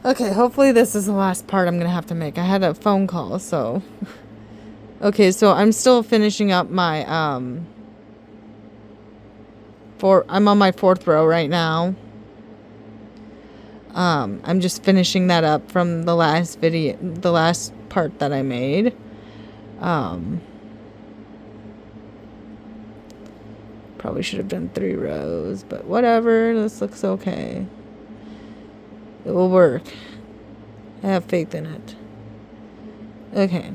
Okay, hopefully this is the last part I'm gonna have to make. I had a phone call, so. Okay, so I'm still finishing up my, I'm on my 4th row right now. I'm just finishing that up from the last video, the last part that I made. Probably should have done 3 rows, but whatever, this looks okay. It will work. I have faith in it. Okay.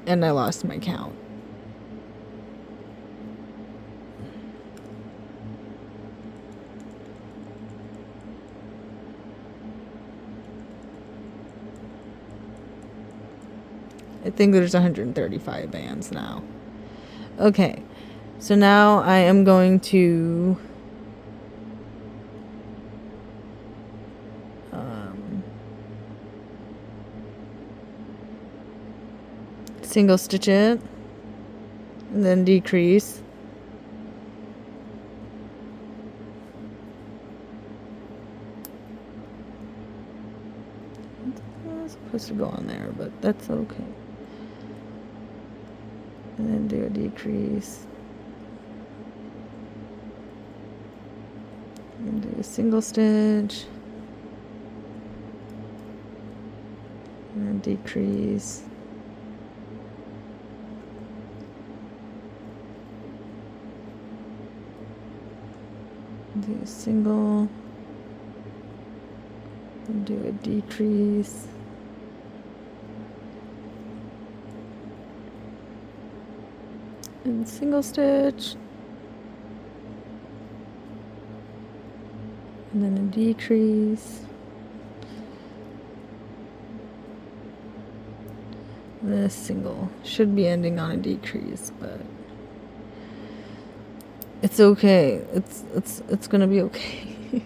And I lost my count. I think there's 135 bands now. Okay. So now I am going to single stitch it and then decrease. It's supposed to go on there, but that's okay. And then do a decrease. And do a single stitch. And then decrease. Do a single. And do a decrease. And single stitch, and then a decrease, and then a single. Should be ending on a decrease, but it's okay. It's gonna be okay.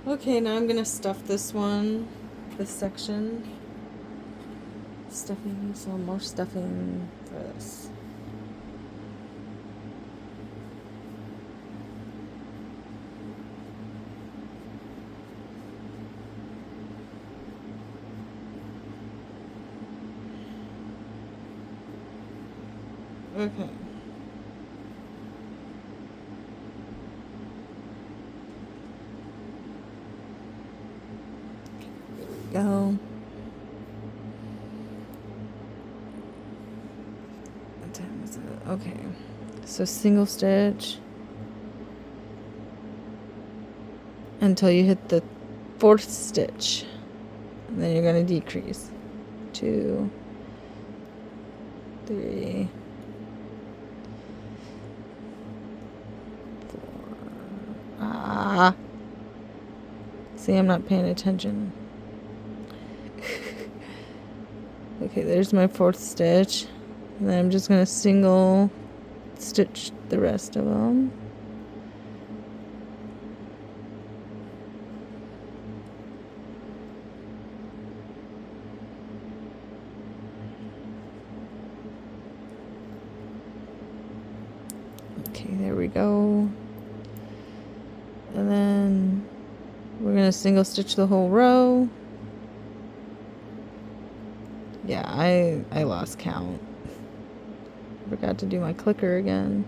Okay, now I'm gonna stuff this one, this section. Stuffing, some more stuffing for this. Okay. There we go. What time is it? Okay. So single stitch until you hit the 4th stitch. And then you're going to decrease. 2, 3, 4. See, I'm not paying attention. Okay, there's my 4th stitch. And then I'm just going to single stitch the rest of them. Okay, there we go. And then we're going to single stitch the whole row. Yeah, I lost count. Forgot to do my clicker again.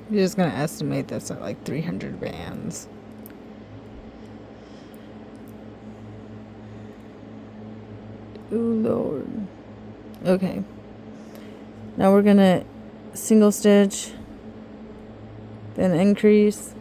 You're just gonna estimate this at like 300 bands. Oh Lord. Okay. Now we're gonna single stitch, then increase.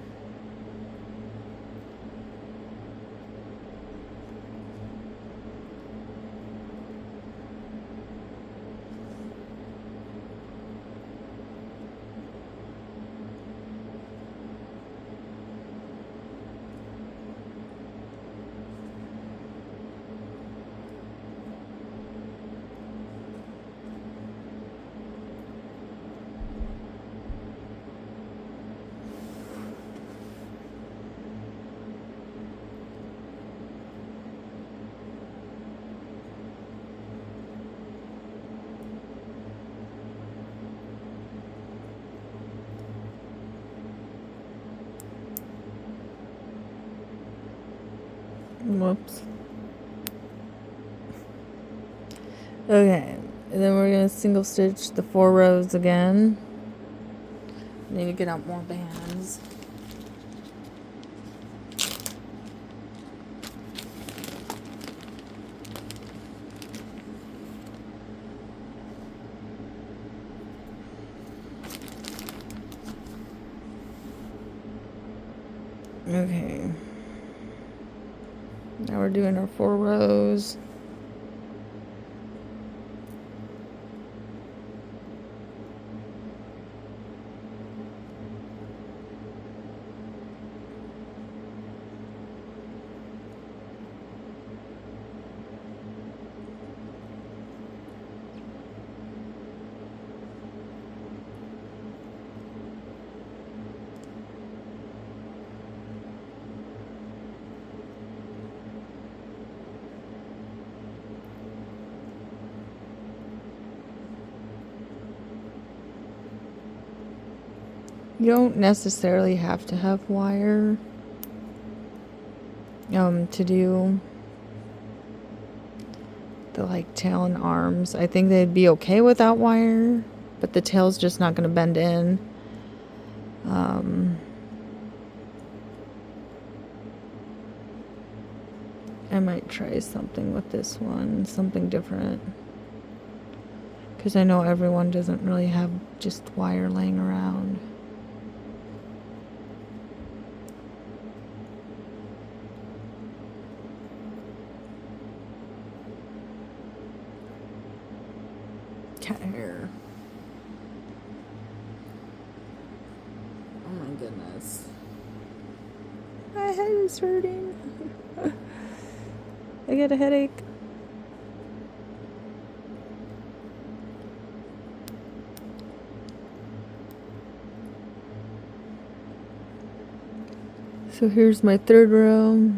Whoops. Okay, and then we're gonna single stitch the 4 rows again. Need to get out more bands. Okay. Now we're doing our 4 rows. You don't necessarily have to have wire to do the like tail and arms. I think they'd be okay without wire, but the tail's just not going to bend in. I might try something with this one, something different. Because I know everyone doesn't really have just wire laying around. Cat hair. Oh my goodness. My head is hurting. I get a headache. So here's my 3rd row.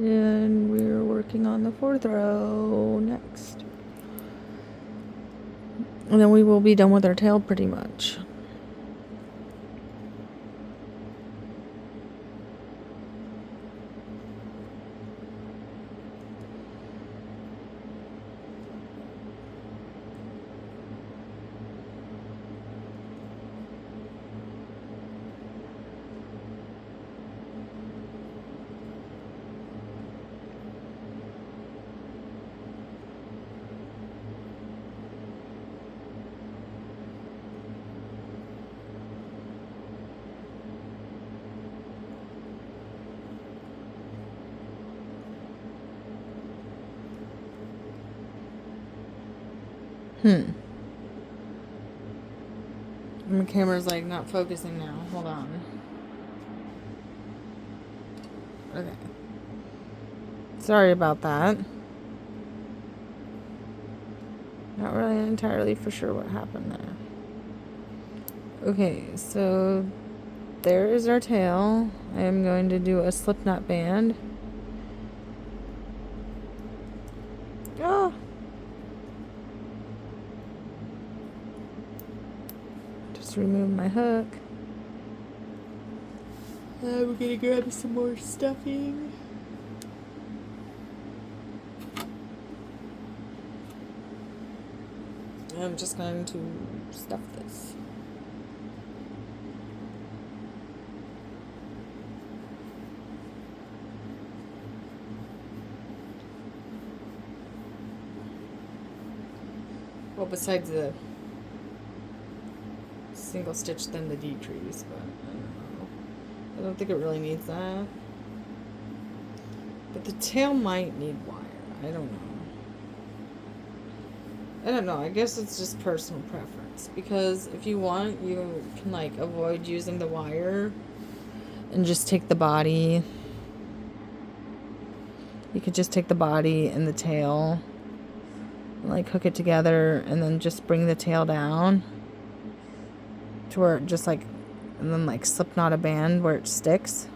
And we're working on the 4th row next. And then we will be done with our tail pretty much. My camera's like not focusing now. Hold on. Okay. Sorry about that. Not really entirely for sure what happened there. Okay, so there is our tail. I am going to do a slip knot band. Oh! Just remove my hook. We're gonna grab some more stuffing. I'm just going to stuff this. Well, besides the single stitch, then the decrease, but I don't know. I don't think it really needs that. But the tail might need wire. I don't know. I don't know. I guess it's just personal preference. Because if you want, you can like avoid using the wire and just take the body. You could just take the body and the tail and like hook it together and then just bring the tail down to where it just like, and then like slip knot a band where it sticks.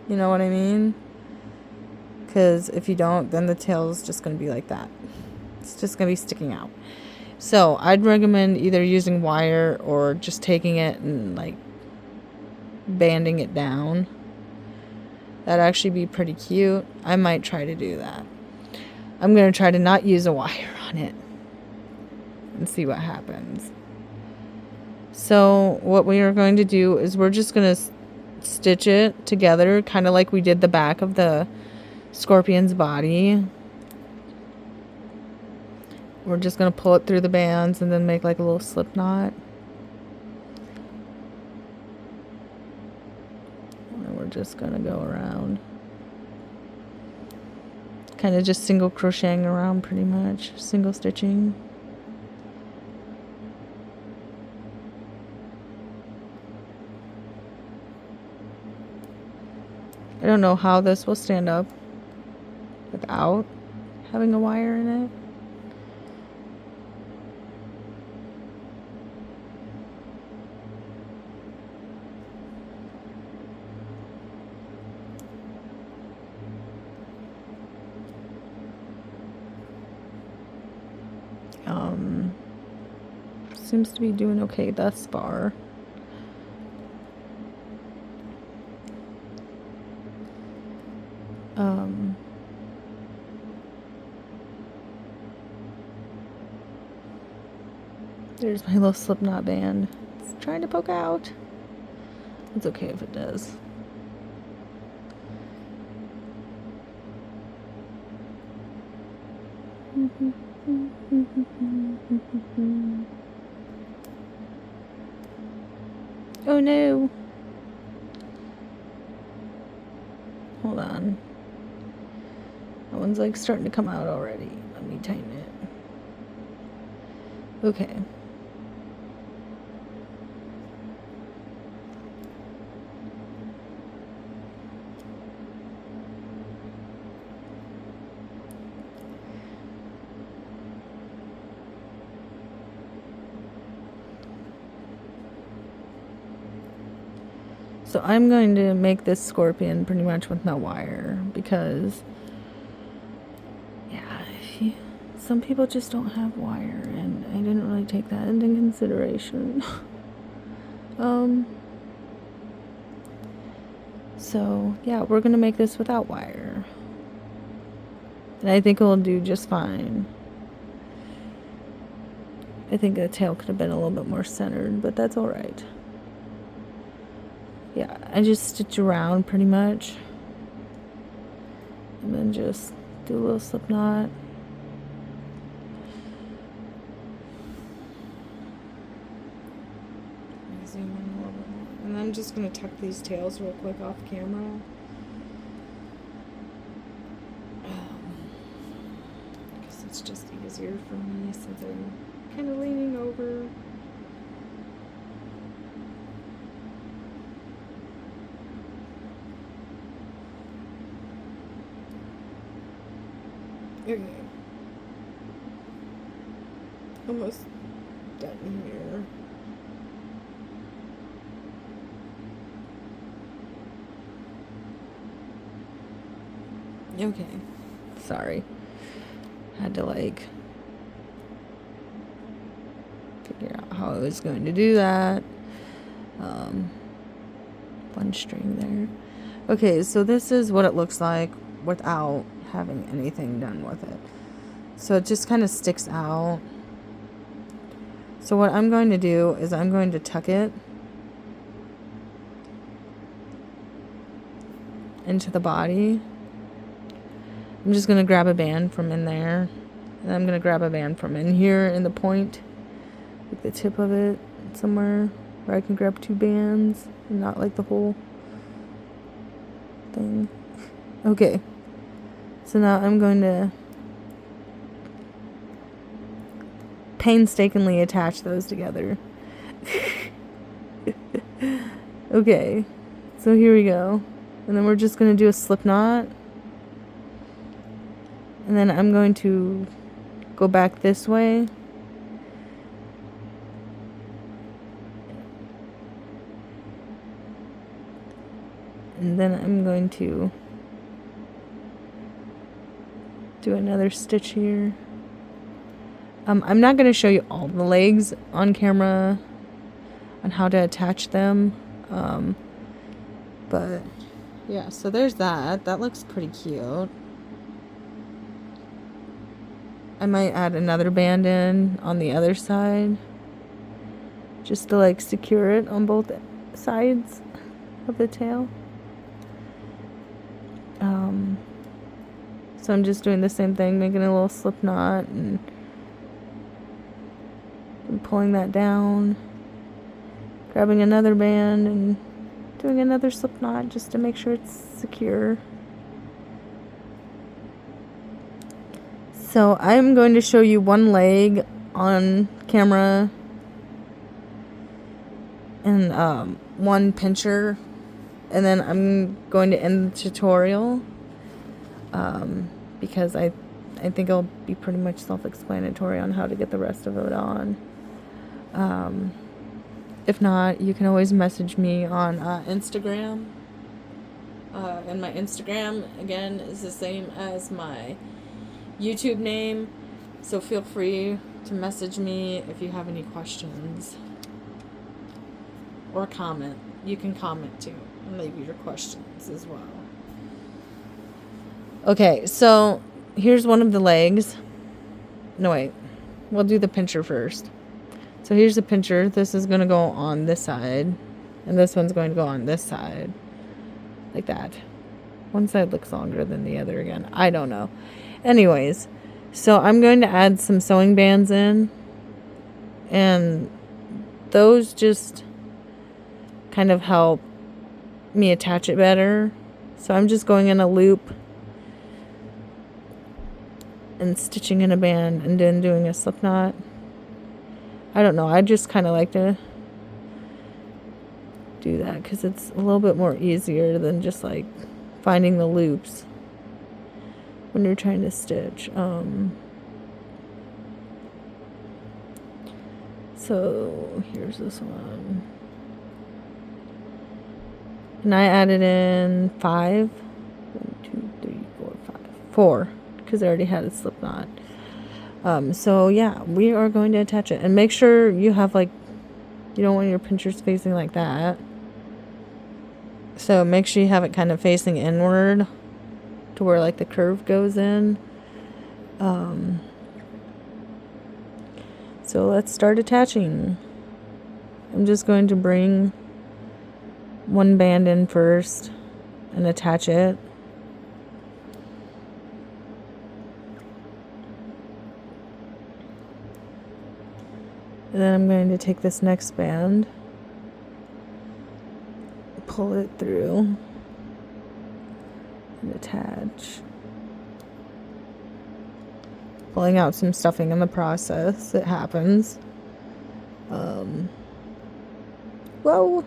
You know what I mean? Because if you don't, then the tail is just going to be like that. It's just going to be sticking out. So I'd recommend either using wire or just taking it and like banding it down. That'd actually be pretty cute. I might try to do that. I'm going to try to not use a wire on it and see what happens. So what we are going to do is we're just going to stitch it together, kind of like we did the back of the scorpion's body. We're just going to pull it through the bands and then make like a little slip knot. And we're just going to go around. Kind of just single crocheting around pretty much. Single stitching. I don't know how this will stand up without having a wire in it. Seems to be doing okay thus far. There's my little slip knot band. It's trying to poke out. It's okay if it does. Oh no. Hold on. That one's like starting to come out already. Let me tighten it. Okay. So I'm going to make this scorpion pretty much with no wire because, yeah, some people just don't have wire, and I didn't really take that into consideration. So yeah, we're gonna make this without wire, and I think it'll do just fine. I think the tail could have been a little bit more centered, but that's all right. Yeah, I just stitch around pretty much. And then just do a little slip knot. Zoom in a little bit more. And I'm just going to tuck these tails real quick off camera. Because it's just easier for me since I'm kind of leaning over. Okay. Almost done here. Okay. Sorry. Had to like figure out how I was going to do that. One string there. Okay, so this is what it looks like without having anything done with it. So it just kind of sticks out. So what I'm going to do is I'm going to tuck it into the body. I'm just going to grab a band from in there, and I'm going to grab a band from in here in the point, like the tip of it, somewhere where I can grab two bands and not like the whole thing. Okay. So now I'm going to painstakingly attach those together. Okay, so here we go. And then we're just going to do a slip knot. And then I'm going to go back this way. And then I'm going to do another stitch here. I'm not going to show you all the legs on camera on how to attach them. But yeah, so there's that. That looks pretty cute. I might add another band in on the other side just to like secure it on both sides of the tail. So I'm just doing the same thing, making a little slip knot and pulling that down, grabbing another band and doing another slip knot just to make sure it's secure. So I'm going to show you one leg on camera and one pincher, and then I'm going to end the tutorial because I think it'll be pretty much self-explanatory on how to get the rest of it on. If not, you can always message me on Instagram. And my Instagram, again, is the same as my YouTube name. So feel free to message me if you have any questions. Or comment. You can comment too and leave your questions as well. Okay, so here's one of the legs. No, wait. We'll do the pincher first. So here's the pincher. This is going to go on this side. And this one's going to go on this side. Like that. One side looks longer than the other again. I don't know. Anyways, so I'm going to add some sewing bands in. And those just kind of help me attach it better. So I'm just going in a loop and stitching in a band and then doing a slip knot. I don't know, I just kind of like to do that because it's a little bit more easier than just like finding the loops when you're trying to stitch. So here's this one. And I added in 5. 1, 2, 3, 4, 5. 4. Because I already had a slip knot. So yeah, we are going to attach it. And make sure you have like, you don't want your pinchers facing like that. So make sure you have it kind of facing inward to where like the curve goes in. So let's start attaching. I'm just going to bring one band in first and attach it. And then I'm going to take this next band, pull it through, and attach. Pulling out some stuffing in the process. It happens. Whoa!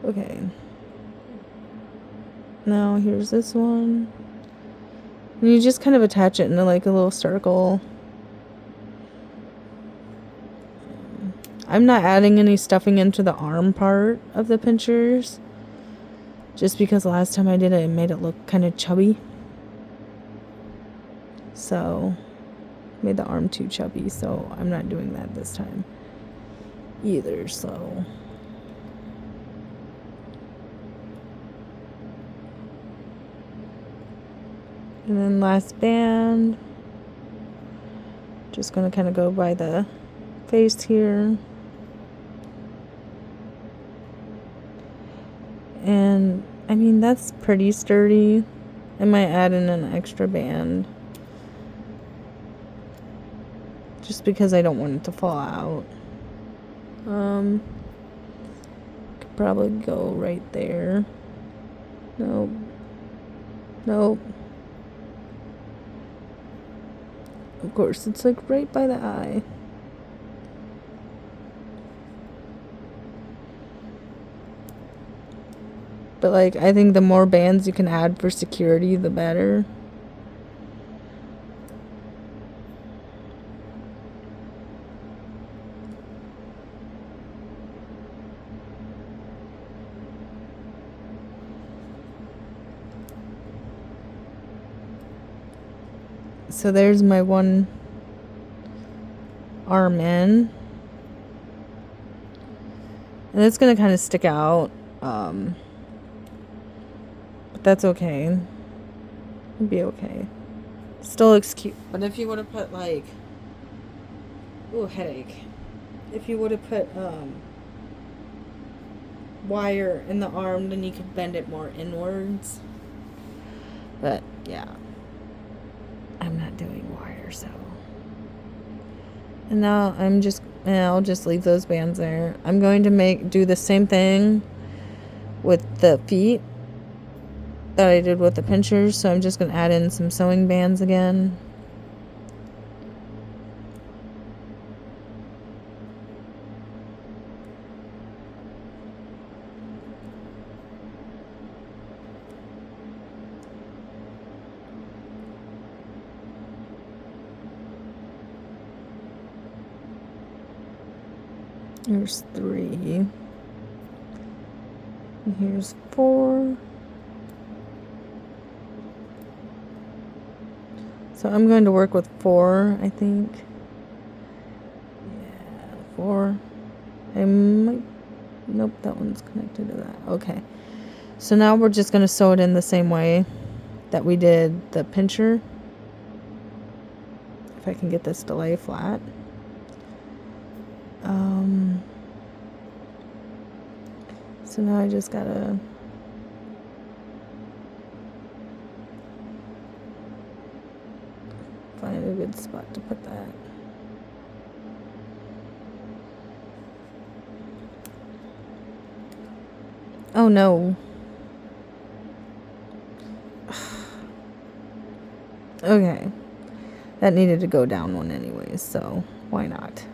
Okay. Now here's this one. And you just kind of attach it into like a little circle. I'm not adding any stuffing into the arm part of the pinchers, just because last time I did it, it made it look kind of chubby. So, made the arm too chubby, so I'm not doing that this time either, so. And then last band, just going to kind of go by the face here. And I mean, that's pretty sturdy. I might add in an extra band just because I don't want it to fall out. Could probably go right there. Nope. Of course, it's like right by the eye. But like, I think the more bands you can add for security, the better. So there's my one arm in. And it's going to kind of stick out. But that's okay. It'll be okay. Still looks cute. But if you would have put like... Ooh, headache. If you would have put wire in the arm, then you could bend it more inwards. But yeah. I'm not doing wire, so... And now I'll just leave those bands there. I'm going to do the same thing with the feet that I did with the pinchers. So I'm just going to add in some sewing bands again. Here's 3. And here's 4. So I'm going to work with 4, I think. Yeah, 4. I might... Nope, that one's connected to that. Okay. So now we're just going to sew it in the same way that we did the pincher. If I can get this to lay flat. So now I just gotta find a good spot to put that. Oh no. Okay. That needed to go down one anyways, so why not?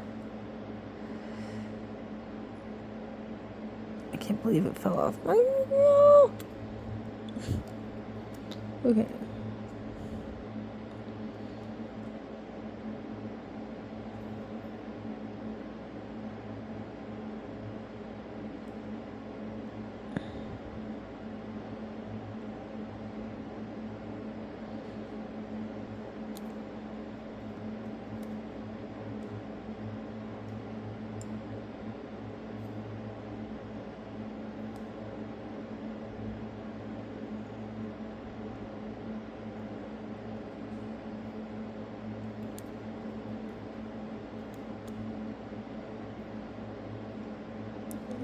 I can't believe it fell off. Okay.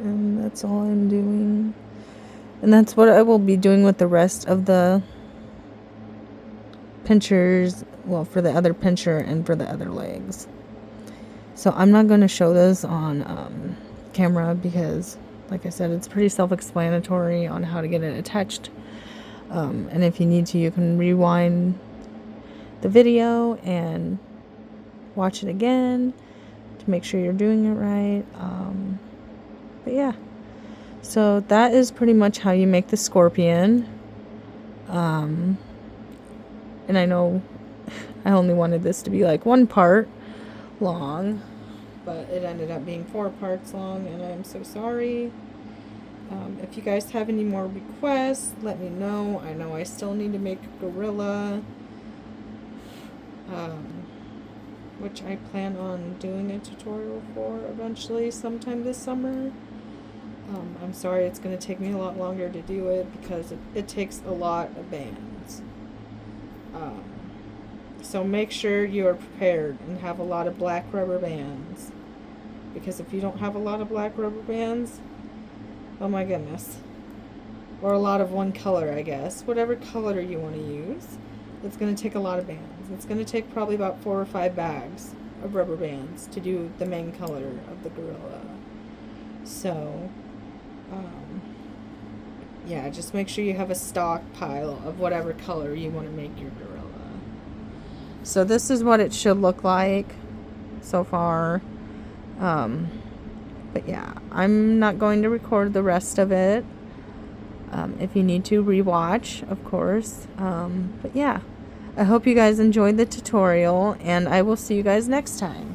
And that's all I'm doing. And that's what I will be doing with the rest of the pinchers. Well, for the other pincher and for the other legs. So I'm not going to show this on camera because, like I said, it's pretty self-explanatory on how to get it attached. And if you need to, you can rewind the video and watch it again to make sure you're doing it right. But yeah, so that is pretty much how you make the scorpion. And I know I only wanted this to be like 1 part long, but it ended up being 4 parts long, and I'm so sorry. If you guys have any more requests, let me know. I know I still need to make a gorilla, which I plan on doing a tutorial for eventually sometime this summer. I'm sorry it's going to take me a lot longer to do it because it takes a lot of bands. So make sure you are prepared and have a lot of black rubber bands, because if you don't have a lot of black rubber bands, oh my goodness, or a lot of one color, I guess, whatever color you want to use, it's going to take a lot of bands. It's going to take probably about 4 or 5 bags of rubber bands to do the main color of the gorilla. So yeah, just make sure you have a stockpile of whatever color you want to make your gorilla. So this is what it should look like so far. But yeah, I'm not going to record the rest of it. If you need to, rewatch, of course. But yeah, I hope you guys enjoyed the tutorial, and I will see you guys next time.